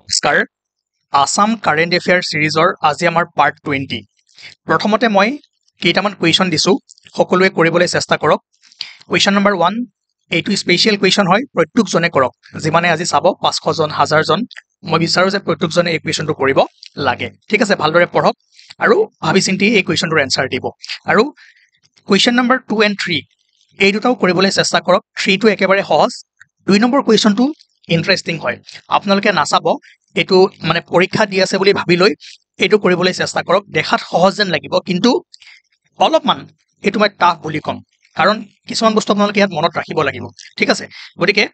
নমস্কাৰ Assam current affair সিৰিজৰ আজি আমাৰ পাৰ্ট 20 প্ৰথমতে মই কেইটামান কুৱেশ্যন দিছো সকলোৱে কৰিবলৈ চেষ্টা কৰক কুৱেশ্যন নম্বৰ 1 এইটো স্পেশাল কুৱেশ্যন হয় প্ৰত্যেকজনে কৰক যিমানে আজি চাব 500 জন 1000 জন মই বিচাৰো যে প্ৰত্যেকজনে এই কুৱেশ্যনটো কৰিব লাগে ঠিক আছে ভালদৰে পঢ়ক আৰু ভাবি চিন্তি এই কুৱেশ্যনটোৰ এনসাৰ দিব আৰু কুৱেশ্যন নম্বৰ 2 and 3 এই দুটাও কৰিবলৈ চেষ্টা কৰক 3 টো একেবাৰে সহজ 2 নম্বৰ কুৱেশ্যনটো ইন্টাৰেষ্টিং হয় আপোনালোকে নাচাব এটো মানে পৰীক্ষা দি আছে বুলি ভাবি লৈ এটো কৰিবলৈ চেষ্টা কৰক দেখাত সহজ যেন লাগিব কিন্তু অলপমান এটো মই টাফ বুলি কম কাৰণ কিছুমান বস্তু আপোনালোকে ইয়াত মনত ৰাখিব লাগিব ঠিক আছে গতিকে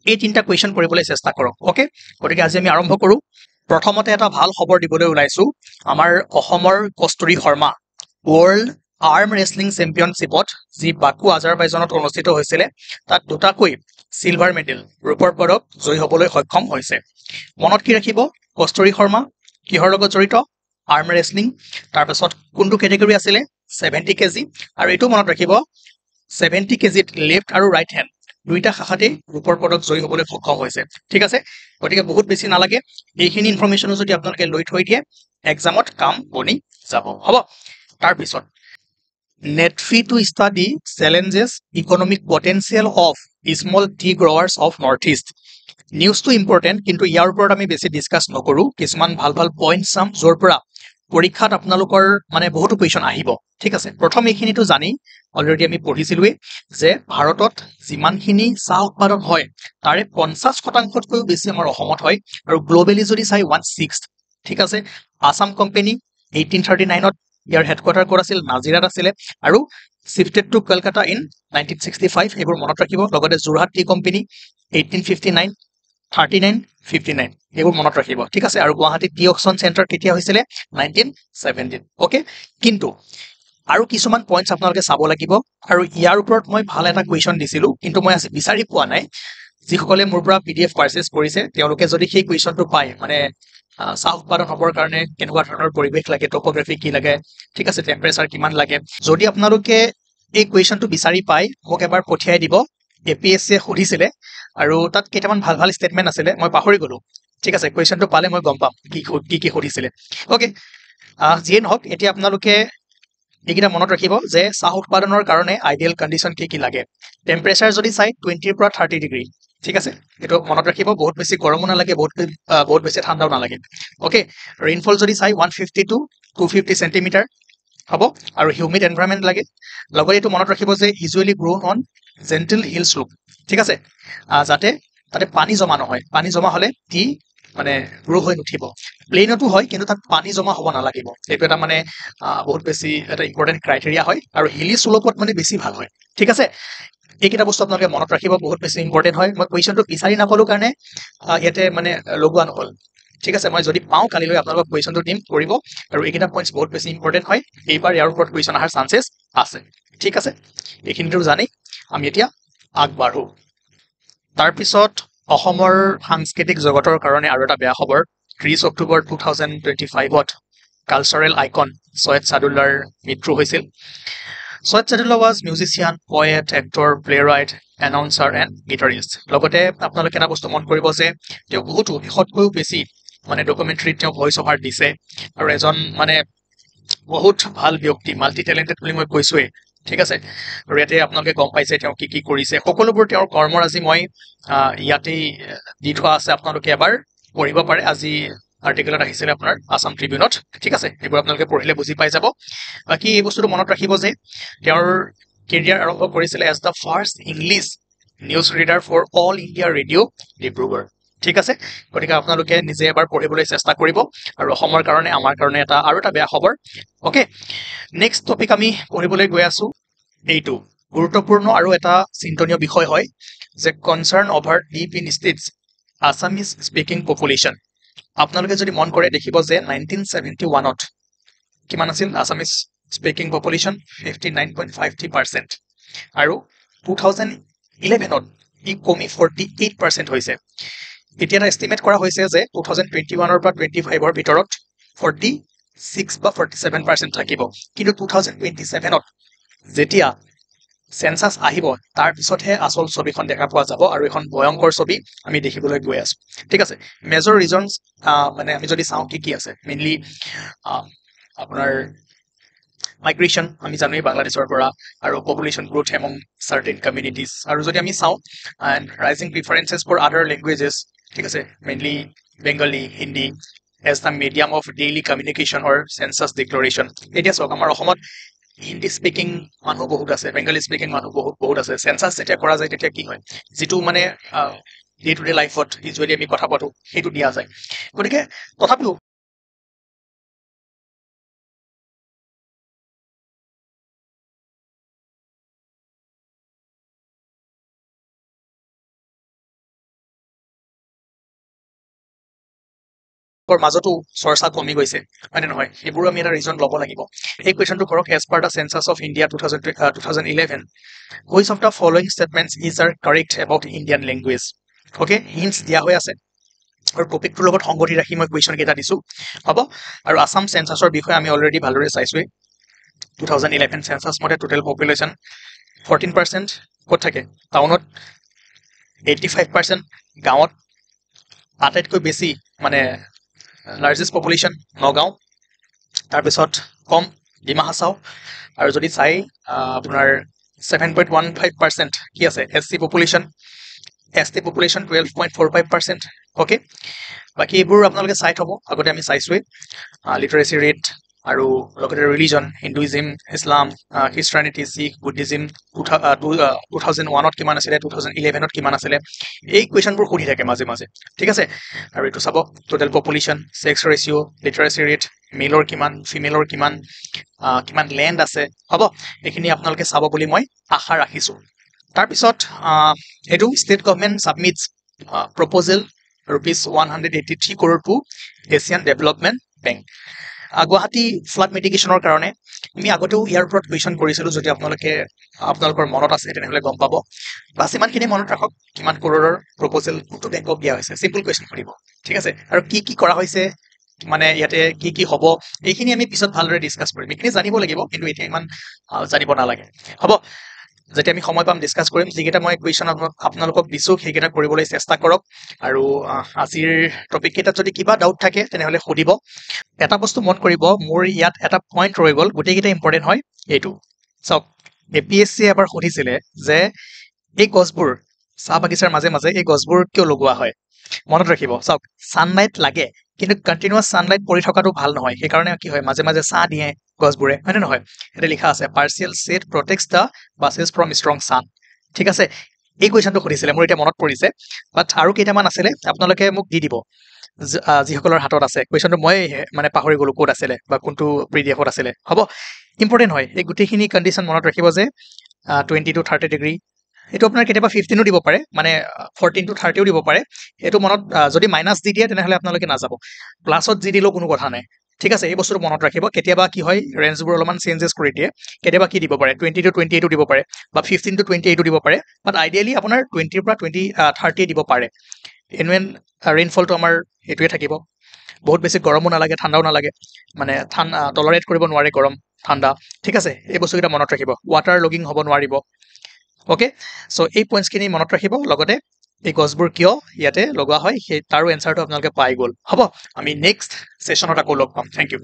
এই তিনটা কুৱেশ্যন কৰিবলৈ চেষ্টা কৰক ওকে গতিকে আজি আমি আৰম্ভ কৰো প্ৰথমতে এটা ভাল খবৰ দিবলৈ ওলাইছো আমাৰ অসমৰ কস্তুৰী শৰ্মা ৱৰ্ল্ড আৰ্ম ৰেসলিং চেম্পিয়নশ্বিপত যি বাকু আজাৰবাইজানত অনুষ্ঠিত হৈছিল তাত দুটাকৈ সিলভাৰ মেডেল ৰূপৰ পদক জয় হ'বলৈ সক্ষম হৈছে মনত কি ৰাখিব কস্তুৰী শৰ্মা কিহৰ লগত জড়িত আৰ্ম ৰেসলিং তাৰ পাছত কোনটো কেটেগৰী আছিল 70 কেজি আৰু এটো মনত ৰাখিব 70 কেজিত লেফট আৰু ৰাইট হেণ্ড দুইটা শাখাতে ৰূপৰ পদক জয় হ'বলৈ সক্ষম হৈছে ঠিক আছে গতিকে বহুত বেছি নালাগে এইখিনি ইনফৰমেশন যদি আপোনালোকে লৈ থৈ দিয়ে এক্সামত কাম বনি যাব হ'ব তাৰ পিছত Netfree to study challenges economic potential of small tea growers of Northeast. News to important কিন্তু ইয়াৰ ওপৰত আমি বেছি ডিসকাস নকৰো কিছুমান ভাল ভাল পইণ্ট চাম যৰ পৰা পৰীক্ষাত আপোনালোকৰ মানে বহুত কুৱেশ্যন আহিব ঠিক আছে প্ৰথম এইখিনিটো জানি অলৰেডি আমি পঢ়িছিলোৱে যে ভাৰতত যিমানখিনি চাহ উৎপাদন হয় তাৰে 50%তকৈ বেছি আমাৰ অসমত হয় আৰু গ্লোবালি যদি চাই 1/6 ঠিক আছে আসাম কোম্পানী 1839ত ইয়াৰ হেডকোয়াৰ্টাৰ ক'ত আছিল নাজিৰাত আছিল আৰু শিফটেড টু কলকাতা ইন 1965 এবোৰ মনত ৰাখিব লগতে যোৰহাট টি কোম্পানী 1859 39 59 এবোৰ মনত ৰাখিব ঠিক আছে আৰু গুৱাহাটী টি অকচন চেণ্টাৰ কেতিয়া হৈছিল 1917 ওকে কিন্তু আৰু কিছুমান পইণ্টছ আপোনালোকে চাব লাগিব আৰু ইয়াৰ ওপৰত মই ভাল এটা কুৱেশ্যন দিছিলো কিন্তু মই আজি বিচাৰি পোৱা নাই যিসকলে মোৰ পৰা পিডিএফ পাৰচেজ কৰিছে তেওঁলোকে যদি সেই কুৱেশ্যনটো পায় মানে চাহ উৎপাদন হ'বৰ কাৰণে কেনেকুৱা ধৰণৰ পৰিৱেশ লাগে টপোগ্ৰাফি কি লাগে ঠিক আছে টেম্পাৰেচাৰ কিমান লাগে যদি আপোনালোকে এই কুৱেশ্যনটো বিচাৰি পায় মোক এবাৰ পঠিয়াই দিব এপিএসসি সুধিছিলে আৰু তাত কেইটামান ভাল ভাল ষ্টেটমেন্ট আছিল মই পাহৰি গলো ঠিক আছে কুৱেশ্যনটো পালে মই গম পাম কি সুধিছিলে ওকে যিয়ে নহওক এতিয়া আপোনালোকে এইকেইটা মনত ৰাখিব যে চাহ উৎপাদনৰ কাৰণে আইডিয়েল কণ্ডিশ্যন কি লাগে টেম্পাৰেচাৰ যদি চাই 20 ৰ পৰা 30 ডিগ্ৰী ঠিক আছে এটো মনত ৰাখিব বহুত বেছি গৰমো নালাগে বহুত বেছি ঠাণ্ডাও নালাগে ওকে ৰেইনফল যদি চাই 150 টু 250 সেন্টিমিটাৰ হ'ব আৰু হিউমিড এনভায়ৰনমেন্ট লাগে লগতে এটো মনত ৰাখিব যে usually grown on gentle hill slope ঠিক আছে যাতে তাতে পানী জমা নহয় পানী জমা হলে টি মানে গ্ৰো হৈ নুঠিব প্লেনতো হয় কিন্তু তাত পানী জমা হ'ব নালাগিব এইটো এটা মানে বহুত বেছি এটা ইম্পৰ্টেন্ট ক্ৰাইটেৰিয়া হয় আৰু হিলি স্লোপত মানে বেছি ভাল হয় ঠিক আছে এইকেইটা বস্তু আপোনালোকে মনত ৰাখিব বহুত বেছি ইম্পৰ্টেন্ট হয় মই কুৱেশ্যনটো বিচাৰি নাপালো কাৰণে ইয়াতে মানে লগোৱা নহল ঠিক আছে মই যদি পাওঁ কালিলৈ আপোনালোকক কুৱেশ্যনটো দিম কৰিব আৰু এইকেইটা পইণ্টছ বহুত বেছি ইম্পৰ্টেন্ট হয় এইবাৰ ইয়াৰ ওপৰত কুৱেশ্যন অহাৰ চান্সেছ আছে ঠিক আছে এইখিনিটো জানি আমি এতিয়া আগবাঢ়ো তাৰ পিছত অসমৰ সাংস্কৃতিক জগতৰ কাৰণে আৰু এটা বেয়া খবৰ 30 অক্টোবৰ 2025ত কালচাৰেল আইকন সৈয়দ সাদুল্লাৰ মৃত্যু হৈছিল Syed Sadullah was musician, poet, actor, playwright, announcer and guitarist লগতে আপোনালোকে এটা বস্তু মন কৰিব যে তেওঁ বহুত বিশতকৈও বেছি মানে ডকুমেণ্টাৰীত তেওঁ ভইচ অভাৰ দিছে আৰু এজন মানে বহুত ভাল ব্যক্তি মাল্টি টেলেন্টেড বুলি মই কৈছোৱে ঠিক আছে আৰু ইয়াতে আপোনালোকে গম পাইছে তেওঁ কি কৰিছে সকলোবোৰ তেওঁৰ কৰ্মৰ আজি মই ইয়াতেই দি থোৱা আছে আপোনালোকে এবাৰ পঢ়িব পাৰে আজি আৰ্টিকেলত আহিছিল আপোনাৰ আসাম ট্ৰিবিউনত ঠিক আছে এইবোৰ আপোনালোকে পঢ়িলে বুজি পাই যাব বাকি এই বস্তুটো মনত ৰাখিব যে তেওঁৰ কেৰিয়াৰ আৰম্ভ কৰিছিল as the first English news reader for all India radio' Dibrugarh ঠিক আছে গতিকে আপোনালোকে নিজে এবাৰ পঢ়িবলৈ চেষ্টা কৰিব আৰু অসমৰ কাৰণে আমাৰ কাৰণে এটা আৰু এটা বেয়া খবৰ ওকে নেক্সট টপিক আমি পঢ়িবলৈ গৈ আছো এইটো গুৰুত্বপূৰ্ণ আৰু এটা চিন্তনীয় বিষয় হয় যে concern over deep in states Assamese speaking population আপোনালোকে যদি মন কৰে দেখিব যে 1971ত কিমান আছিল আছামিজ স্পিকিং পপুলেশ্যন 59.53% আৰু 2011ত ই কমি 48% হৈছে এতিয়া এটা এষ্টিমেট কৰা হৈছে যে 2021ৰ পৰা 25ৰ ভিতৰত 46 বা 47% থাকিব কিন্তু 2027ত যেতিয়া সেন্সাস আহিব তাৰ পিছতহে আচল ছবিখন দেখা পোৱা যাব আৰু এখন ভয়ংকৰ ছবি আমি দেখিবলৈ গৈ আছো ঠিক আছে মেজৰ ৰিজনছ মানে আমি যদি চাওঁ কি আছে মেইনলি আপোনাৰ মাইগ্ৰেশ্যন আমি জানোৱেই বাংলাদেশৰ পৰা আৰু population growth among certain communities আৰু যদি আমি চাওঁ and rising preferences for other languages ঠিক আছে mainly Bengali Hindi as the medium of daily communication or census declaration এতিয়া চাওক আমাৰ অসমত হিন্দী স্পিকিং মানুহ বহুত আছে বেংগলী স্পিকিং মানুহ বহুত আছে চেন্সাছ যেতিয়া কৰা যায় তেতিয়া কি হয় যিটো মানে ডে টু ডে লাইফত ইউজুৱেলি আমি কথা পাতোঁ সেইটো দিয়া যায় গতিকে তথাপিও মাজতো চৰ্চা কমি গৈছে হয়নে নহয় সেইবোৰো আমি এটা ৰিজন ল'ব লাগিব এই কুৱেশ্যনটো কৰক as per the census of India 2011 which of the following statements is are correct about Indian language okay hints দিয়া হৈ আছে আৰু টপিকটোৰ লগত সংগতি ৰাখি মই কুৱেশ্যন কেইটা দিছোঁ হ'ব আৰু আছাম চেন্সাছৰ বিষয়ে আমি অলৰেডি ভালদৰে চাইছোৱেই 2011 চেন্সাছ মতে টোটেল পপুলেশ্যন 14% ক'ত থাকে টাউনত 85% গাঁৱত আটাইতকৈ বেছি মানে লাৰ্জেষ্ট পপুলেশ্যন নগাঁও তাৰপিছত কম ডিমা হাছাও আৰু যদি চাই আপোনাৰ 7.15% কি আছে SC population ST population 12.45% okay বাকী এইবোৰ আপোনালোকে চাই থ'ব আগতে আমি চাইছোৱেই লিটাৰেচি ৰেট আৰু লগতে religion Hinduism Islam খ্ৰীষ্টানিটি Sikh Buddhism 2001ত কিমান আছিলে 2011ত কিমান আছিলে এই কুৱেশ্যনবোৰ সুধি থাকে মাজে মাজে ঠিক আছে আৰু এইটো চাব total population sex ratio' literacy rate মেলৰ কিমান ফিমেলৰ কিমান কিমান লেণ্ড আছে হ'ব এইখিনি আপোনালোকে চাব বুলি মই আশা ৰাখিছোঁ তাৰপিছত এইটো state government submits proposal rupees 183 crore to Asian development bank Guwahati flood মিটিগেশ্যনৰ কাৰণে আমি আগতেও ইয়াৰ ওপৰত কুৱেশ্যন কৰিছিলোঁ যদি আপোনালোকৰ মনত আছে তেনেহ'লে গম পাব বাছ ইমানখিনি মনত ৰাখক কিমান কৰোৰৰ প্ৰপ'জেল কোনটো বেংকক দিয়া হৈছে চিম্পল কুৱেশ্যন কৰিব ঠিক আছে আৰু কি কৰা হৈছে মানে ইয়াতে কি হ'ব এইখিনি আমি পিছত ভালদৰে ডিছকাছ কৰিম এইখিনি জানিব লাগিব কিন্তু এতিয়া ইমান জানিব নালাগে হ'ব যেতিয়া আমি সময় পাম ডিছকাছ কৰিম যিকেইটা মই কুৱেশ্যন আপোনালোকক দিছোঁ সেইকেইটা কৰিবলৈ চেষ্টা কৰক আৰু আজিৰ টপিক কেইটাত যদি কিবা ডাউট থাকে তেনেহ'লে সুধিব এটা বস্তু মন কৰিব মোৰ ইয়াত এটা পইণ্ট ৰৈ গ'ল গোটেইকেইটা ইম্পৰ্টেণ্ট হয় এইটো চাওক APSC এবাৰ সুধিছিলে যে এই গছবোৰ চাহ বাগিচাৰ মাজে মাজে এই গছবোৰ কিয় লগোৱা হয় মনত ৰাখিব চাওক ছানলাইট লাগে কিন্তু কণ্টিনিউৱাছ ছানলাইট পৰি থকাটো ভাল নহয় সেইকাৰণে কি হয় মাজে মাজে ছাঁ দিয়ে গছবোৰে হয়নে নহয় এটা লিখা আছে partial shade protects the bases from strong sun ঠিক আছে এই কুৱেশ্যনটো সুধিছিলে মোৰ এতিয়া মনত পৰিছে বাট আৰু কেইটামান আছিলে আপোনালোকে মোক দি দিব যিসকলৰ হাতত আছে কুৱেশ্যনটো মই মানে পাহৰি গ'লোঁ ক'ত আছিলে বা কোনটো PDF-ত আছিলে হ'ব ইম্পৰ্টেণ্ট হয় এই গোটেইখিনি কণ্ডিশ্যন মনত ৰাখিব যে 20 to 30 ডিগ্ৰী এইটো আপোনাৰ কেতিয়াবা 15ও দিব পাৰে মানে 14 to 30ও দিব পাৰে এইটো মনত যদি মাইনাছ দি দিয়ে তেনেহ'লে আপোনালোকে নাযাব প্লাছত যি দিলেও কোনো কথা নাই ঠিক আছে এই বস্তুটো মনত ৰাখিব কেতিয়াবা কি হয় ৰেঞ্জবোৰ অলপমান চেঞ্জেছ কৰি দিয়ে কেতিয়াবা কি দিব পাৰে 20 to 28ও দিব পাৰে বা 15 to 28ও দিব পাৰে বাট আইডিয়েলি আপোনাৰ 20ৰ পৰা 30 দিব পাৰে এনুৱেল ৰেইনফলটো আমাৰ এইটোৱে থাকিব বহুত বেছি গৰমো নালাগে ঠাণ্ডাও নালাগে মানে টলাৰেট কৰিব নোৱাৰে গৰম ঠাণ্ডা ঠিক আছে এই বস্তুকেইটা মনত ৰাখিব ৱাটাৰ লগিং হ'ব নোৱাৰিব অ'কে চ' এই পইণ্টছখিনি মনত ৰাখিব লগতে এই গছবোৰ কিয় ইয়াতে লগোৱা হয় সেই তাৰো এনচাৰটো আপোনালোকে পাই গ'ল হ'ব আমি নেক্সট ছেশ্যনত আকৌ লগ পাম থেংক ইউ